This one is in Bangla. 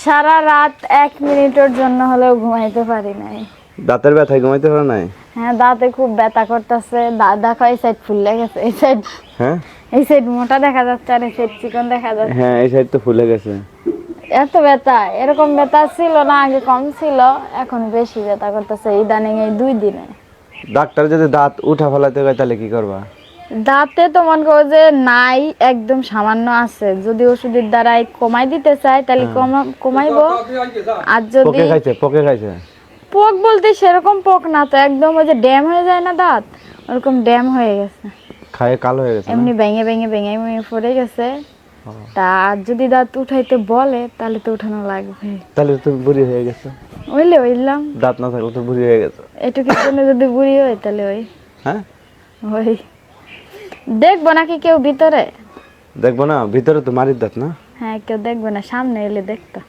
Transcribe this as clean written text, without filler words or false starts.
সারা রাত 1 মিনিটের জন্য হলেও ঘুমাইতে পারি নাই। দাঁতের ব্যথায় ঘুমাইতে পারো নাই? হ্যাঁ, দাঁতে খুব ব্যথা করতেছে। দেখো এই সাইড ফুলে গেছে, এই সাইড। হ্যাঁ, এই সাইড মোটা দেখা যাচ্ছে আর এই সাইড চিকন দেখা যাচ্ছে। হ্যাঁ, এই সাইড তো ফুলে গেছে। এত ব্যথা, এরকম ব্যথা ছিল না, আগে কম ছিল, এখন বেশি ব্যথা করতেছে ইদানিং এই 2 দিনে। ডাক্তার যদি দাঁত উঠা ফেলাতে কয় তাহলে কি করবা? দাঁতে তো মনে করো যে নাই, একদম সামান্য আছে। যদি ওষুধের দ্বারাই কমাই দিতে চাই তাহলে কমাইবো। আর যদি পোকে খাইছে। পোক বলতে সেরকম পোক না তো, একদম ওই যে ড্যাম হয়ে যায় না দাঁত, ওরকম ড্যাম হয়ে গেছে। খায়ে কালো হয়ে গেছে না? এমনি ভেঙে ভেঙে ভেঙে ভেঙে পড়ে গেছে। তা আর যদি দাঁত উঠাইতে বলে তাহলে তো উঠানো লাগবে। তাহলে তুমি বুড়ি হয়ে গেছো। ওইলাম দাঁত না থাকলে তো বুড়ি হয়ে গেছো। এটুকুর জন্য যদি বুড়ি হয় তাহলে হ্যাঁ, ওই দেখবো নাকি কেউ ভিতরে? দেখবো না, ভিতরে তো মারির দাঁত না। হ্যাঁ, কেউ দেখবো না, সামনে এলে দেখতো।